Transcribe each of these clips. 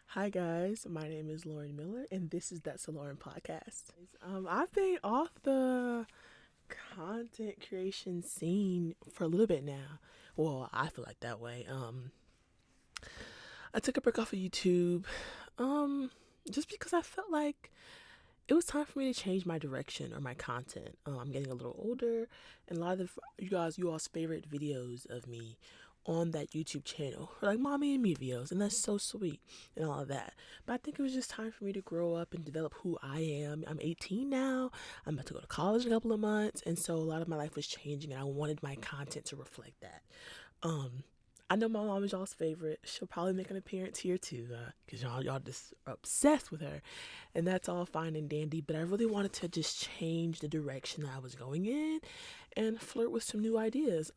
Hi guys, my name is Lauren Miller, and this is That's a Lauren podcast. I've been off the content creation scene for a little bit now. Well, I feel like that way. I took a break off of YouTube, um, just because I felt like it was time for me to change my direction or my content. I'm getting a little older, and a lot of you all's favorite videos of me on that YouTube channel are like mommy and me videos, and that's so sweet and all of that. But I think it was just time for me to grow up and develop who I am. I'm 18 now. I'm about to go to college in a couple of months, and so a lot of my life was changing, and I wanted my content to reflect that. Um, I know my mom is y'all's favorite. She'll probably make an appearance here too, cause y'all just are obsessed with her, and that's all fine and dandy. But I really wanted to just change the direction that I was going in, and flirt with some new ideas.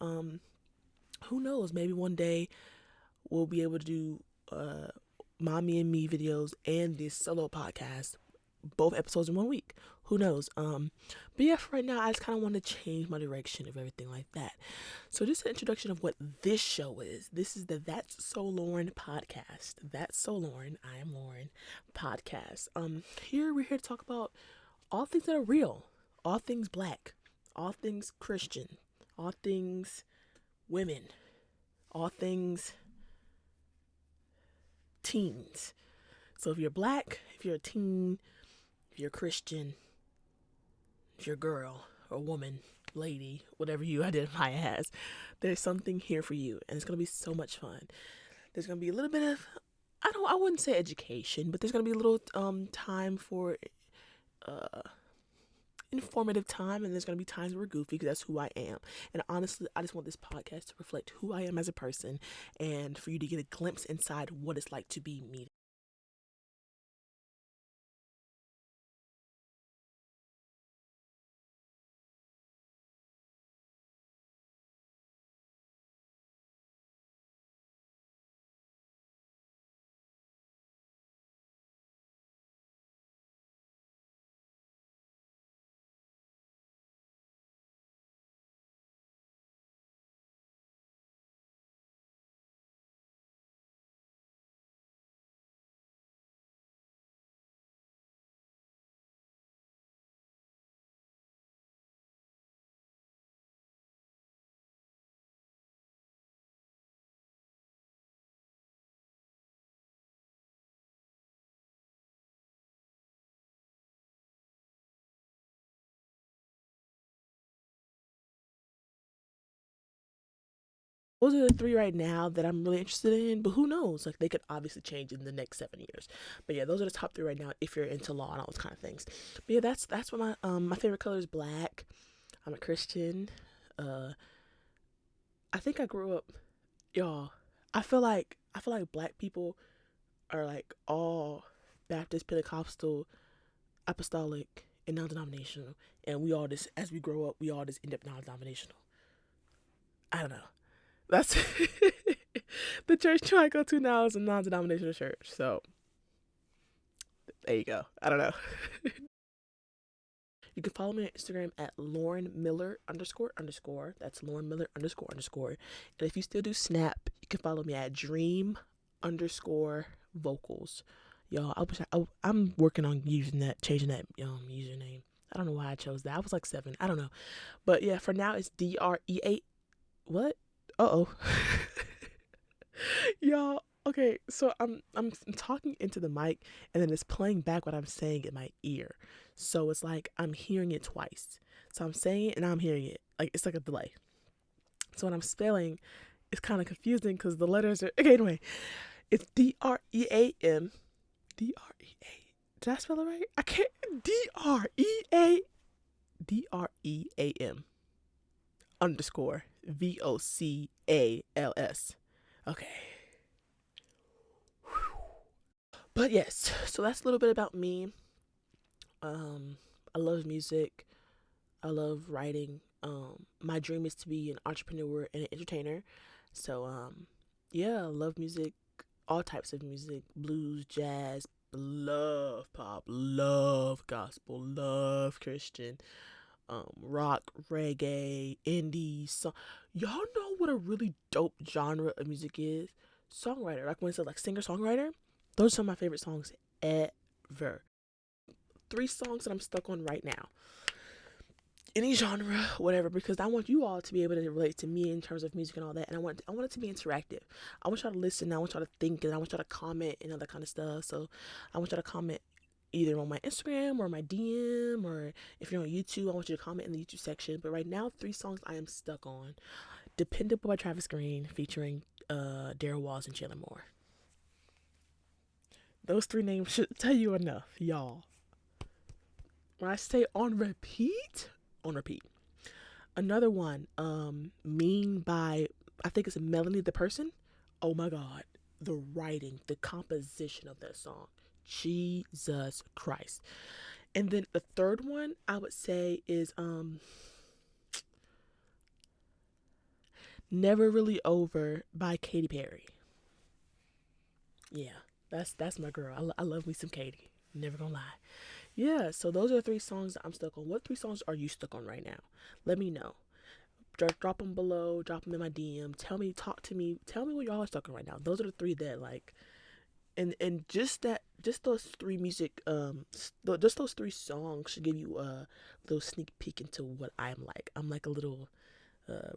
Who knows? Maybe one day we'll be able to do mommy and me videos and this solo podcast, both episodes in 1 week. Who knows? But yeah, for right now, I just kind of want to change my direction of everything like that. So, just an introduction of what this show is. This is the That's So Lauren podcast. That's So Lauren. I am Lauren podcast. We're here to talk about all things that are real, all things black, all things Christian, all things women, all things teens. So if you're black, if you're a teen, if you're a Christian, if you're a girl or woman, lady, whatever you identify as, there's something here for you, and it's gonna be so much fun. There's gonna be a little bit of I wouldn't say education, but there's gonna be a little time for uh informative time, and there's gonna be times where we're goofy because that's who I am. And honestly, I just want this podcast to reflect who I am as a person, and for you to get a glimpse inside what it's like to be me. Those are the three right now that I'm really interested in, but who knows? Like, they could obviously change in the next 7 years. But yeah, those are the top three right now if you're into law and all those kind of things. But yeah, that's what my favorite color is black. I'm a Christian. Uh, I think I grew up, y'all. I feel like black people are like all Baptist, Pentecostal, apostolic, and non-denominational, and we all just as we grow up, we all just end up non-denominational. I don't know. That's the church I go to now is a non-denominational church. So there you go. I don't know. You can follow me on Instagram at Lauren Miller underscore underscore. That's Lauren Miller underscore underscore. And if you still do Snap, you can follow me at Dream underscore vocals. Y'all, I'm working on using that, changing that username. I don't know why I chose that. I was like 7. I don't know. But yeah, for now it's DREA. What? Uh oh. Y'all, okay, so I'm talking into the mic, and then it's playing back what I'm saying in my ear. So it's like I'm hearing it twice. So I'm saying it and I'm hearing it. Like it's like a delay. So when I'm spelling, it's kind of confusing because the letters are okay. Anyway, it's DREAM. DREA. Did I spell it right? I can't. DREAM underscore VOCALS. Okay. But yes, so that's a little bit about me. Um, I love music. I love writing. My dream is to be an entrepreneur and an entertainer. So yeah, I love music, all types of music, blues, jazz, love pop, love gospel, love Christian, rock, reggae, indie. So y'all know what a really dope genre of music is? Songwriter, like when it's like singer songwriter. Those are some of my favorite songs ever. 3 songs that I'm stuck on right now. Any genre, whatever, because I want you all to be able to relate to me in terms of music and all that. And I want it to be interactive. I want y'all to listen, I want y'all to think, and I want y'all to comment and all that kind of stuff. So I want y'all to comment either on my Instagram or my DM, or if you're on YouTube, I want you to comment in the YouTube section. But right now, 3 songs I am stuck on. Dependable by Travis Green featuring Daryl Walls and Chandler Moore. Those 3 names should tell you enough, y'all. When I say on repeat, on repeat. Another one, Mean by, I think it's Melanie the Person. Oh my God. The writing, the composition of that song. Jesus Christ. And then the third one I would say is Never Really Over by Katy Perry. Yeah, that's my girl. I love me some Katy. Never gonna lie. Yeah, so those are 3 songs that I'm stuck on. What 3 songs are you stuck on right now? Let me know. Drop them below. Drop them in my DM. Tell me, talk to me. Tell me what y'all are stuck on right now. Those are the 3 that like, and just those 3 music, just those 3 songs should give you a little sneak peek into what I'm like. I'm like a little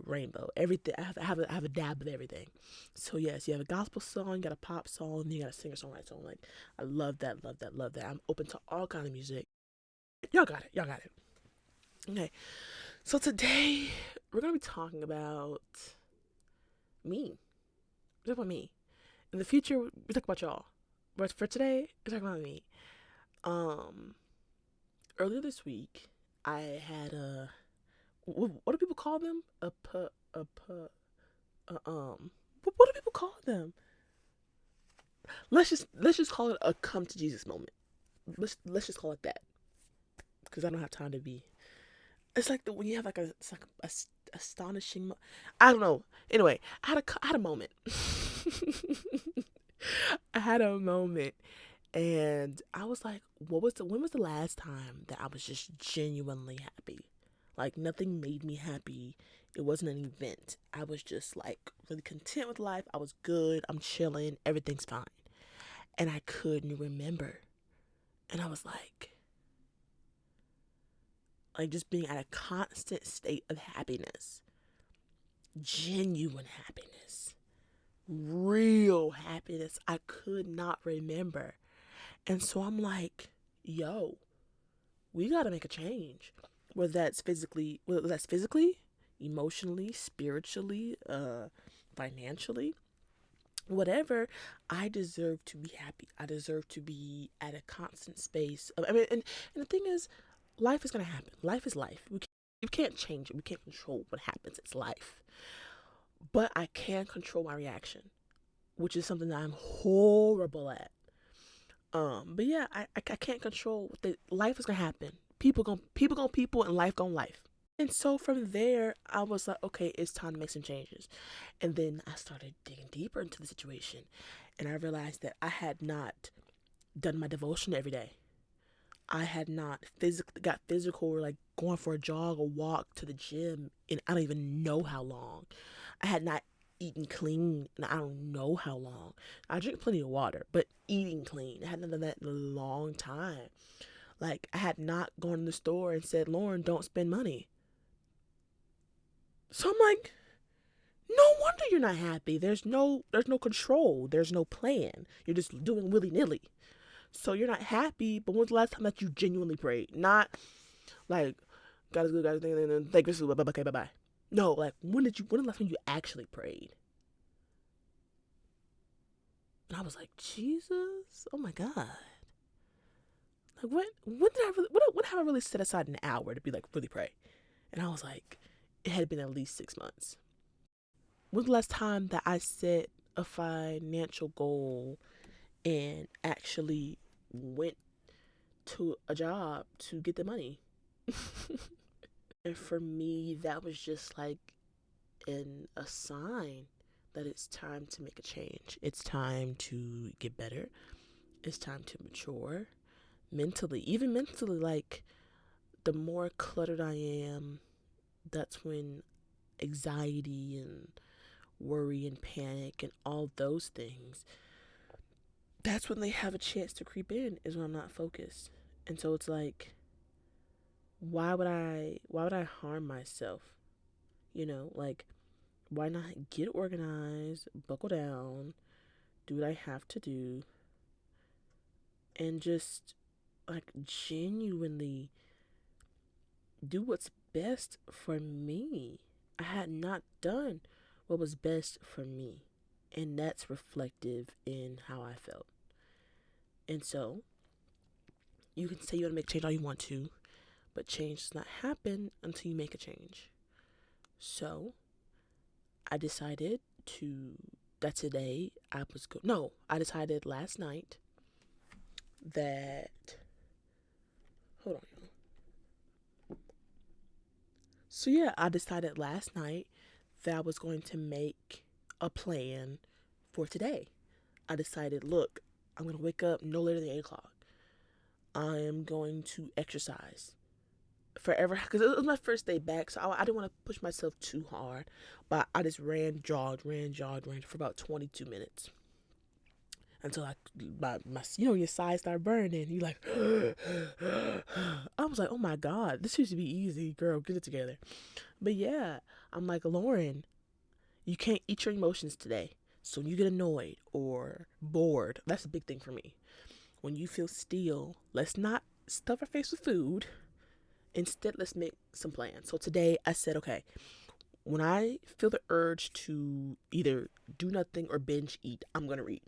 rainbow. Everything. I have a dab of everything. So yes, you have a gospel song, you got a pop song, and you got a singer songwriter song. Like I love that, love that, love that. I'm open to all kind of music. Y'all got it. Y'all got it. Okay. So today we're gonna be talking about me. We're talking about me. In the future, we talk about y'all. But for today, we're talking about me. Um, Earlier this week, I had a what do people call them? What do people call them? Let's just call it a come to Jesus moment. Let's just call it that, because I don't have time to be. It's like when you have like it's like a astonishing. I don't know. Anyway, I had a moment. I had a moment, and I was like, when was the last time that I was just genuinely happy? Like nothing made me happy. It wasn't an event. I was just like really content with life. I was good. I'm chilling. Everything's fine. And I couldn't remember. And I was like just being at a constant state of happiness. Genuine happiness. Real happiness. I could not remember. And so I'm like, yo, we got to make a change. Whether that's physically, emotionally, spiritually, financially, whatever. I deserve to be happy. I deserve to be at a constant space. I mean, and the thing is, life is gonna happen. Life is life. You can't change it. We can't control what happens. It's life. But I can control my reaction, which is something that I'm horrible at. But yeah, I can't control what life is gonna happen. People gonna people, and life gonna life. And so from there, I was like, okay, it's time to make some changes. And then I started digging deeper into the situation, and I realized that I had not done my devotion every day. I had not got physical, or like going for a jog or walk to the gym, and I don't even know how long. I had not eaten clean, and I don't know how long. I drink plenty of water, but eating clean, I hadn't done that in a long time. Like I had not gone to the store and said, Lauren, don't spend money. So I'm like, no wonder you're not happy. There's no control. There's no plan. You're just doing willy nilly. So you're not happy. But when's the last time that you genuinely prayed? Not like God is good, God is good, thank you, okay, bye bye. No, like when was the last time you actually prayed? And I was like, Jesus, oh my God. Like when did I really when have I really set aside an hour to be like really pray? And I was like, it had been at least 6 months. When's the last time that I set a financial goal and actually went to a job to get the money? And for me, that was just like a sign that it's time to make a change. It's time to get better. It's time to mature mentally. Even mentally, like the more cluttered I am, that's when anxiety and worry and panic and all those things, that's when they have a chance to creep in, is when I'm not focused. And so it's like, why would I harm myself? Like, why not get organized, buckle down, do what I have to do, and just like genuinely do what's best for me. I had not done what was best for me, and that's reflective in how I felt. And so you can say you want to make change all you want to, but change does not happen until you make a change. So I decided that today I was good. No, I decided last night that, hold on. So yeah, I decided last night that I was going to make a plan for today. I decided, look, I'm going to wake up no later than 8 o'clock. I am going to exercise forever, because it was my first day back, so I didn't want to push myself too hard, but I just ran for about 22 minutes until your sides start burning. You like, I was like, oh my God, this used to be easy, girl, get it together. But yeah, I'm like, Lauren, you can't eat your emotions today. So when you get annoyed or bored, that's a big thing for me. When you feel still, let's not stuff our face with food. Instead, let's make some plans. So today I said, okay, when I feel the urge to either do nothing or binge eat, I'm going to read.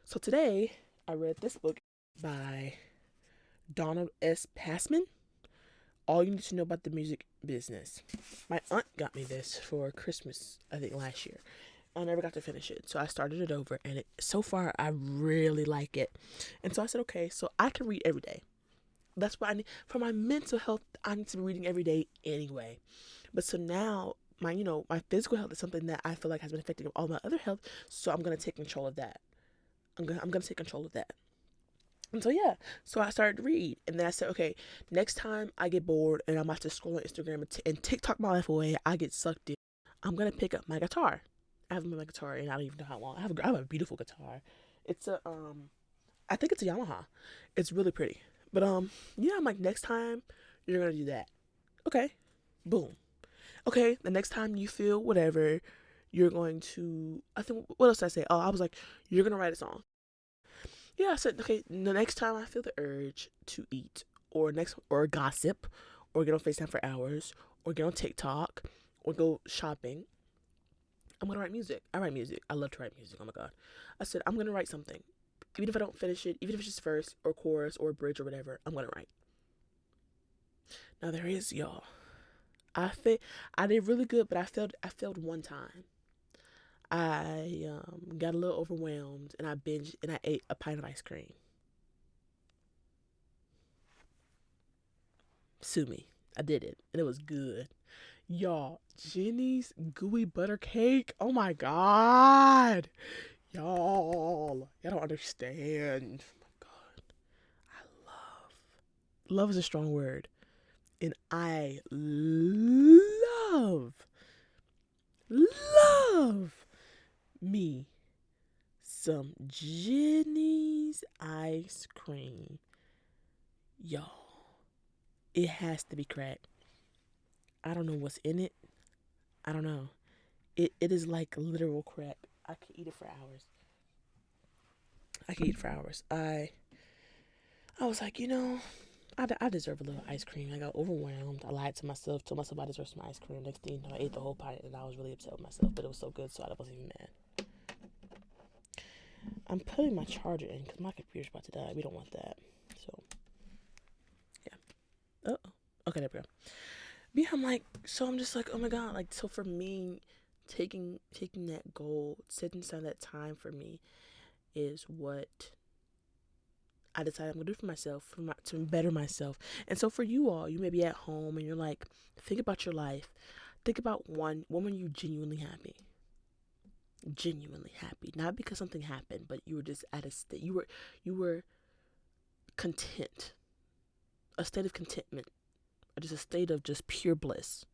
So today I read this book by Donald S. Passman, All You Need to Know About the Music Business. My aunt got me this for Christmas, I think last year. I never got to finish it, so I started it over, and so far I really like it. And so I said, okay, so I can read every day. That's what I need for my mental health. I need to be reading every day anyway. But so now my physical health is something that I feel like has been affecting all my other health. So I'm gonna take control of that. I'm gonna take control of that. And so yeah, so I started to read, and then I said, okay, next time I get bored and I'm about to scroll on Instagram and TikTok my life away, I get sucked in, I'm gonna pick up my guitar. I haven't been my guitar and I don't even know how long. I have a beautiful guitar. It's I think it's a Yamaha. It's really pretty. But yeah, I'm like, next time you're gonna do that. Okay. Boom. Okay, the next time you feel whatever, you're going to, I think, what else did I say? Oh, I was like, you're gonna write a song. Yeah, I said, okay, the next time I feel the urge to eat or gossip or get on FaceTime for hours or get on TikTok or go shopping, I'm gonna write music. I write music. I love to write music. Oh my God. I said, I'm gonna write something. Even if I don't finish it, even if it's just verse or chorus or bridge or whatever, I'm gonna write. Now there is, y'all. I did really good, but I failed one time. I got a little overwhelmed and I binged and I ate a pint of ice cream. Sue me. I did it and it was good. Y'all, Jenny's gooey butter cake. Oh my God. Y'all don't understand. Oh my God. I love is a strong word. And I love me some Jenny's ice cream. Y'all, it has to be cracked. I don't know what's in it. I don't know. It is like literal crack. I could eat it for hours. I was like, I deserve a little ice cream. I got overwhelmed. I lied to myself, told myself I deserved some ice cream. Next thing you know, I ate the whole pint and I was really upset with myself, but it was so good, so I wasn't even mad. I'm putting my charger in because my computer's about to die. We don't want that. So, yeah. Oh, okay, there we go. But yeah, I'm just like, oh my God. Like, so for me, taking that goal, setting aside that time for me is what I decided I'm gonna do for myself, to better myself. And so for you all, you may be at home and you're like, think about your life. Think about when were you genuinely happy? Genuinely happy, not because something happened, but you were just at a state. You were content, a state of contentment, or just a state of just pure bliss.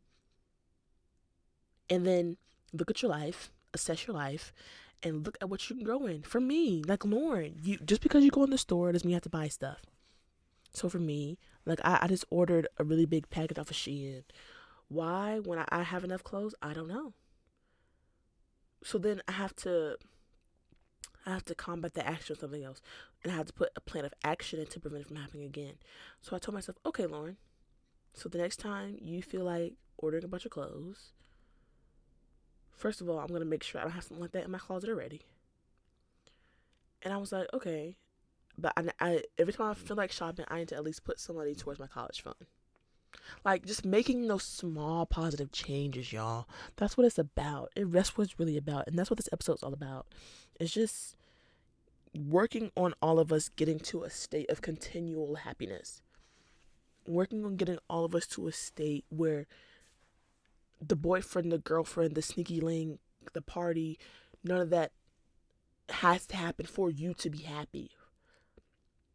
And then look at your life, assess your life, and look at what you can grow in. For me, like Lauren, you just because you go in the store doesn't mean you have to buy stuff. So for me, like I just ordered a really big package off of Shein. Why? When I have enough clothes, I don't know. So then I have to combat the action with something else, and I have to put a plan of action in to prevent it from happening again. So I told myself, okay, Lauren. So the next time you feel like ordering a bunch of clothes, first of all, I'm gonna make sure I don't have something like that in my closet already. And I was like, okay, but I every time I feel like shopping, I need to at least put some money towards my college fund. Like just making those small positive changes, y'all. That's what it's about. That's what it's really about, and that's what this episode's all about. It's just working on all of us getting to a state of continual happiness. Working on getting all of us to a state where the boyfriend, the girlfriend, the sneaky link, the party, none of that has to happen for you to be happy.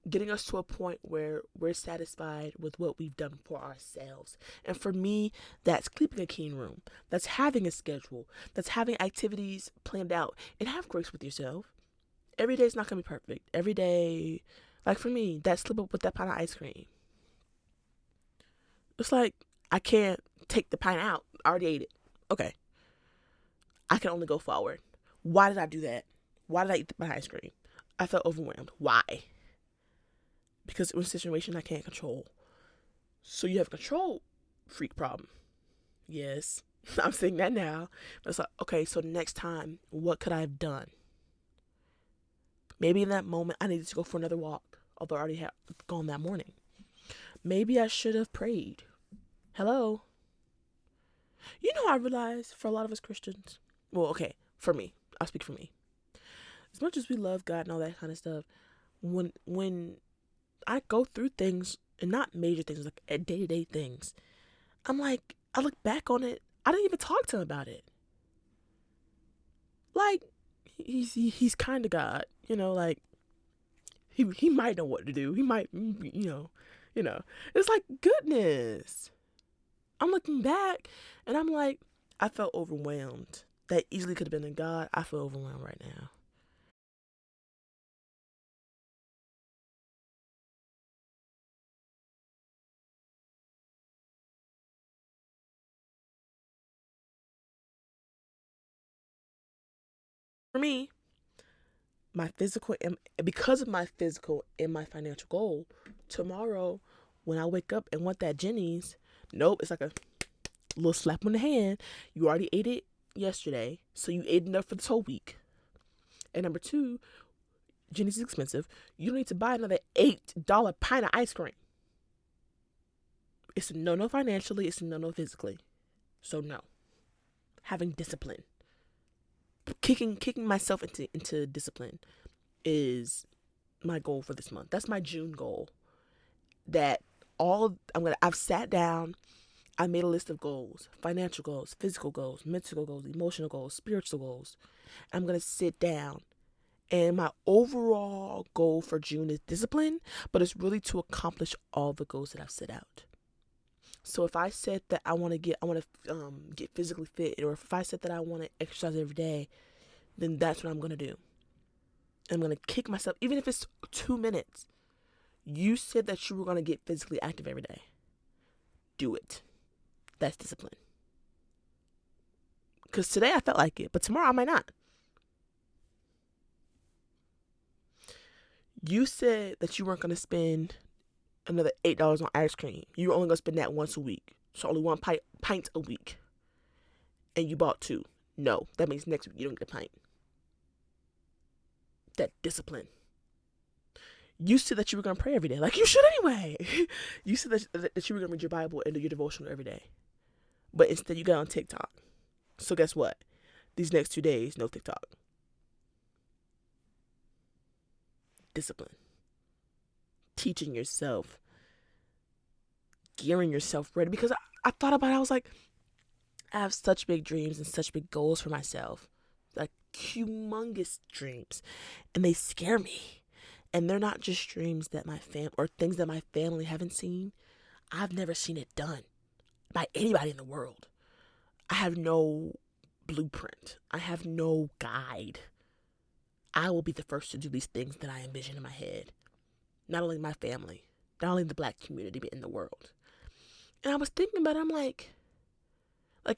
Getting us to a point where we're satisfied with what we've done for ourselves. And for me, that's keeping a clean room. That's having a schedule. That's having activities planned out. And have grace with yourself. Every day is not going to be perfect. Every day, like for me, that slip up with that pint of ice cream. It's like, I can't take the pint out. I already ate it. Okay. I can only go forward. Why did I do that? Why did I eat my ice cream? I felt overwhelmed. Why? Because it was a situation I can't control. So you have a control freak problem. Yes, I'm saying that now. But it's like, okay, so next time, what could I have done? Maybe in that moment, I needed to go for another walk, although I already had gone that morning. Maybe I should have prayed. Hello? You know, I realize for a lot of us Christians, well, okay, for me, I'll speak for me. As much as we love God and all that kind of stuff, when I go through things, and not major things, like day-to-day things, I'm like, I look back on it, I didn't even talk to him about it. Like, he's kind of God, like, he might know what to do. He might, It's like, goodness. I'm looking back, and I'm like, I felt overwhelmed. That easily could have been a God. I feel overwhelmed right now. For me, my physical, because of my physical and my financial goal, tomorrow when I wake up and want that Jenny's, nope, it's like a little slap on the hand. You already ate it yesterday, so you ate enough for this whole week. And number two, Jenny's is expensive. You don't need to buy another $8 pint of ice cream. It's a no financially, it's a no physically. So no. Having discipline. Kicking myself into discipline is my goal for this month. That's my June goal. That I've sat down, I made a list of goals, financial goals, physical goals, mental goals, emotional goals, spiritual goals. I'm going to sit down, and my overall goal for June is discipline, but it's really to accomplish all the goals that I've set out. So if I said that I want to get physically fit, or if I said that I want to exercise every day, then that's what I'm going to do. I'm going to kick myself, even if it's 2 minutes. You said that you were going to get physically active every day. Do it. That's discipline. Because today I felt like it, but tomorrow I might not. You said that you weren't going to spend another $8 on ice cream. You were only going to spend that once a week. So only one pint a week. And you bought 2. No, that means next week you don't get a pint. That discipline. You said that you were going to pray every day. Like you should anyway. You said that you were going to read your Bible and do your devotional every day. But instead you got on TikTok. So guess what? These next 2 days, no TikTok. Discipline. Teaching yourself. Gearing yourself ready. Because I thought about it. I was like, I have such big dreams and such big goals for myself. Like humongous dreams. And they scare me. And they're not just dreams that or things that my family haven't seen. I've never seen it done by anybody in the world. I have no blueprint. I have no guide. I will be the first to do these things that I envision in my head. Not only my family, not only the black community, but in the world. And I was thinking about it, I'm like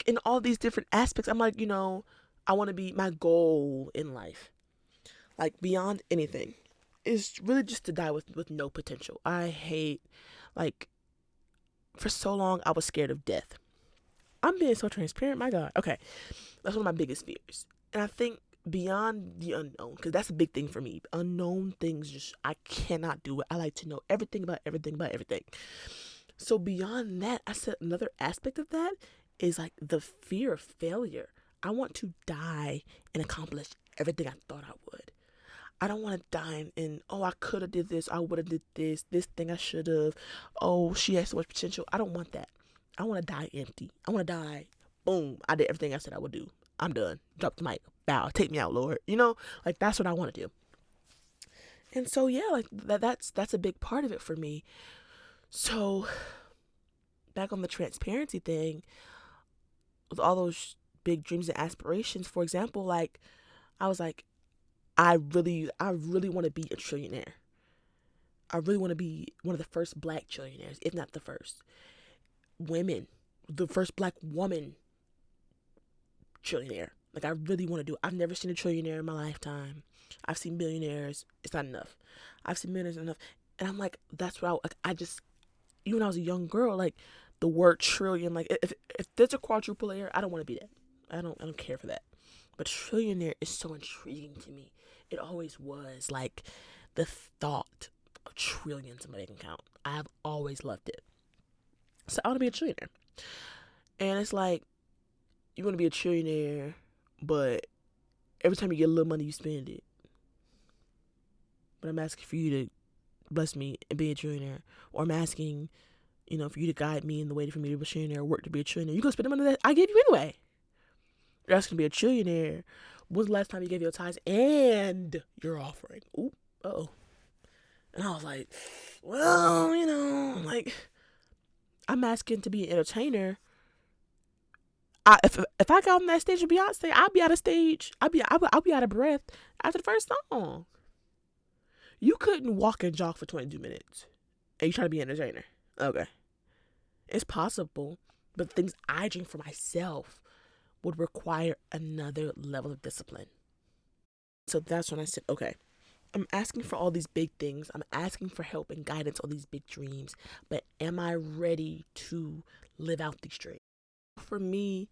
in all these different aspects, I'm like, I want to be my goal in life. Like beyond anything is really just to die with no potential. I hate, like, for so long I was scared of death. I'm being so transparent, my God. Okay, that's one of my biggest fears. And I think beyond the unknown, because that's a big thing for me. Unknown things, just I cannot do it. I like to know everything about everything about everything. So beyond that, I said another aspect of that is like the fear of failure. I want to die and accomplish everything I thought I would. I don't want to die and I could have did this, I would have did this thing I should have. Oh, she has so much potential. I don't want that. I want to die empty. I want to die. Boom. I did everything I said I would do. I'm done. Drop the mic. Bow. Take me out, Lord. Like that's what I want to do. And so yeah, like that's a big part of it for me. So back on the transparency thing, with all those big dreams and aspirations, for example, like I was like, I really want to be a trillionaire. I really want to be one of the first black trillionaires, if not the first. The first black woman trillionaire. Like I really want to do it. I've never seen a trillionaire in my lifetime. I've seen billionaires. It's not enough. I've seen millionaires enough. And I'm like, that's what I just, even when I was a young girl, like the word trillion, like if there's a quadruple I don't want to be that. I don't care for that. But trillionaire is so intriguing to me. It always was. Like the thought of trillions in my bank account. I've always loved it. So I want to be a trillionaire. And it's like, you want to be a trillionaire, but every time you get a little money, you spend it. But I'm asking for you to bless me and be a trillionaire. Or I'm asking, for you to guide me in the way for me to be a trillionaire, work to be a trillionaire. You're going to spend the money that I gave you anyway. You're asking to be a trillionaire. When's the last time you gave your tithes and your offering? Ooh, uh-oh. And I was like, well, like, I'm asking to be an entertainer. If I got on that stage with Beyonce, I'll be out of stage. I'll be out of breath after the first song. You couldn't walk and jog for 22 minutes, and you trying to be an entertainer. Okay, it's possible, but the things I drink for myself would require another level of discipline. So that's when I said, okay, I'm asking for all these big things. I'm asking for help and guidance on these big dreams, but am I ready to live out these dreams? For me,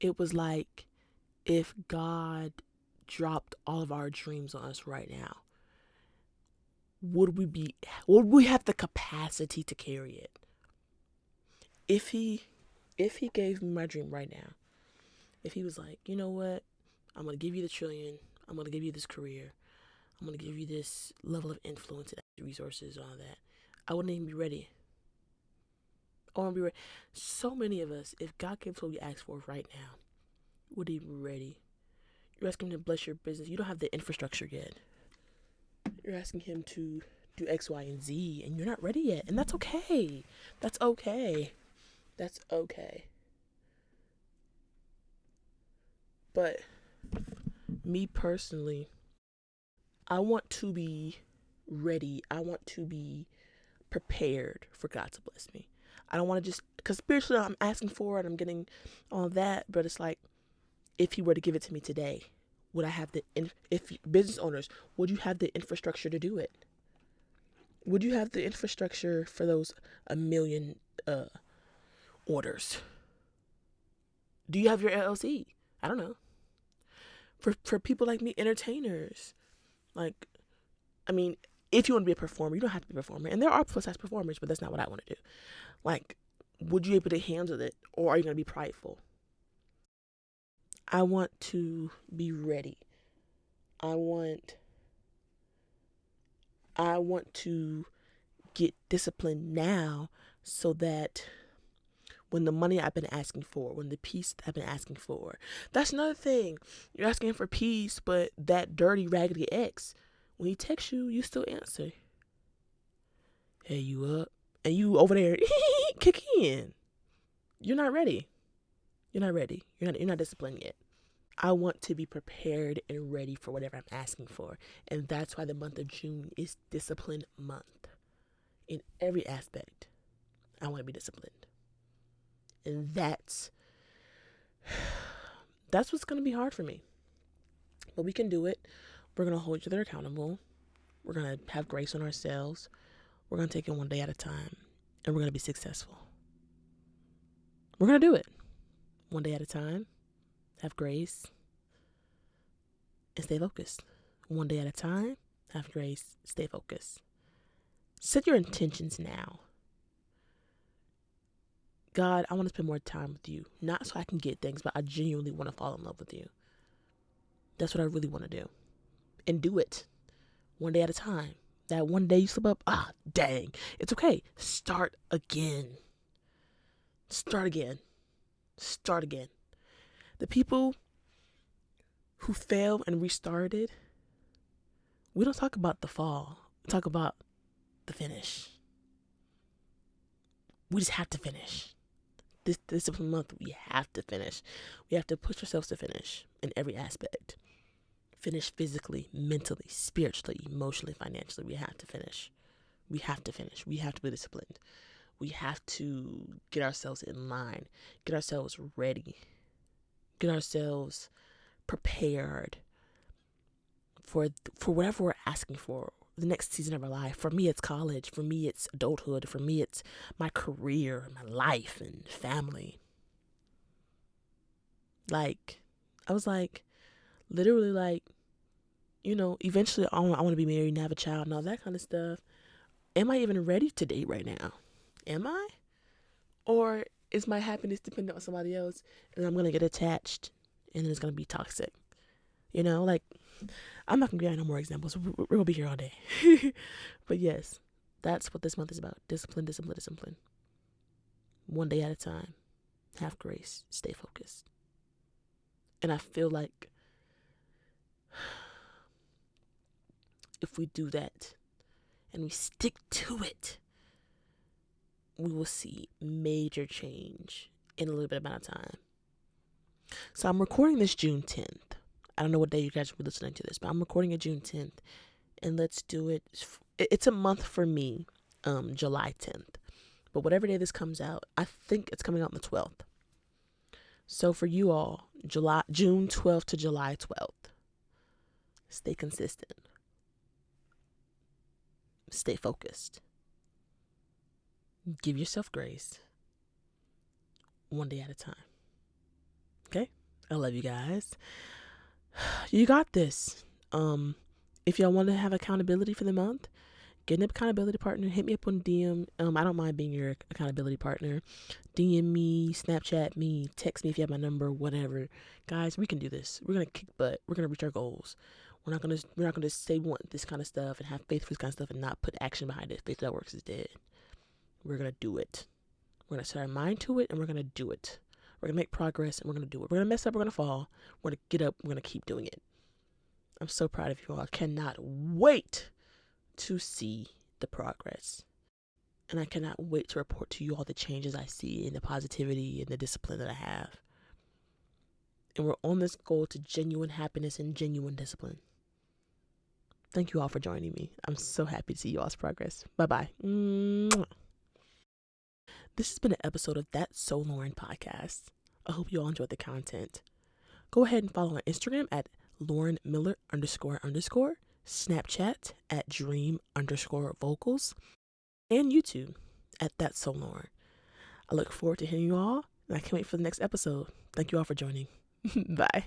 it was like if God dropped all of our dreams on us right now, would we have the capacity to carry it? If he gave me my dream right now, if he was like, you know what, I'm going to give you the trillion, I'm going to give you this career, I'm going to give you this level of influence and resources and all that, I wouldn't even be ready. I wouldn't be ready. So many of us, if God gives what we ask for right now, would he be ready? You're asking him to bless your business. You don't have the infrastructure yet. You're asking him to do X, Y, and Z, and you're not ready yet. And that's okay. That's okay. That's okay. But me personally, I want to be ready. I want to be prepared for God to bless me. I don't want to just, because spiritually I'm asking for it, I'm getting all that, but it's like, if he were to give it to me today, would I have if business owners, would you have the infrastructure to do it? Would you have the infrastructure for those 1 million orders? Do you have your LLC? I don't know. For people like me, entertainers, like, I mean, if you want to be a performer, you don't have to be a performer. And there are plus size performers, but that's not what I want to do. Like, would you be able to handle it, or are you going to be prideful? I want to be ready. I want to get disciplined now so that when the money I've been asking for, when the peace I've been asking for, that's another thing. You're asking for peace, but that dirty, raggedy ex, when he texts you, you still answer. Hey, you up? And you over there, kick in. You're not ready. You're not ready. You're not disciplined yet. I want to be prepared and ready for whatever I'm asking for. And that's why the month of June is discipline month. In every aspect, I want to be disciplined. And that's what's going to be hard for me. But we can do it. We're going to hold each other accountable. We're going to have grace on ourselves. We're going to take it one day at a time. And we're going to be successful. We're going to do it one day at a time. Have grace. And stay focused. One day at a time. Have grace. Stay focused. Set your intentions now. God, I want to spend more time with you. Not so I can get things, but I genuinely want to fall in love with you. That's what I really want to do. And do it. One day at a time. That one day you slip up, dang. It's okay. Start again. Start again. Start again. The people who failed and restarted, we don't talk about the fall. We talk about the finish. We just have to finish. This discipline month, we have to finish. We have to push ourselves to finish in every aspect. Finish physically, mentally, spiritually, emotionally, financially. We have to finish. We have to finish. We have to be disciplined. We have to get ourselves in line, get ourselves ready, get ourselves prepared for whatever we're asking for. The next season of our life. For me, it's college. For me, it's adulthood. For me, it's my career, my life, and family. Like, I was like, literally like, eventually I want to be married and have a child and all that kind of stuff. Am I even ready to date right now? Am I? Or is my happiness dependent on somebody else and I'm going to get attached and then it's going to be toxic? I'm not going to give out no more examples. We're going to be here all day. But yes, that's what this month is about. Discipline, discipline, discipline. One day at a time. Have grace. Stay focused. And I feel like if we do that and we stick to it, we will see major change in a little bit amount of time. So I'm recording this June 10th. I don't know what day you guys will be listening to this, but I'm recording it June 10th. And let's do it. It's a month for me, July 10th. But whatever day this comes out, I think it's coming out on the 12th. So for you all, June 12th to July 12th. Stay consistent. Stay focused. Give yourself grace. One day at a time. Okay? I love you guys. You got this. If y'all want to have accountability for the month, get an accountability partner. Hit me up on DM. I don't mind being your accountability partner. DM me, Snapchat me, text me if you have my number, whatever. Guys, we can do this. We're gonna kick butt. We're gonna reach our goals. We're not gonna say we want this kind of stuff and have faith for this kind of stuff and not put action behind it. Faith that works is dead. We're gonna do it. We're gonna set our mind to it and we're gonna do it. We're going to make progress and we're going to do it. We're going to mess up. We're going to fall. We're going to get up. We're going to keep doing it. I'm so proud of you all. I cannot wait to see the progress. And I cannot wait to report to you all the changes I see and the positivity and the discipline that I have. And we're on this goal to genuine happiness and genuine discipline. Thank you all for joining me. I'm so happy to see you all's progress. Bye-bye. This has been an episode of That's So Lauren podcast. I hope you all enjoyed the content. Go ahead and follow on Instagram at Lauren Miller __, Snapchat at Dream_vocals, and YouTube at That's So Lauren. I look forward to hearing you all, and I can't wait for the next episode. Thank you all for joining. Bye.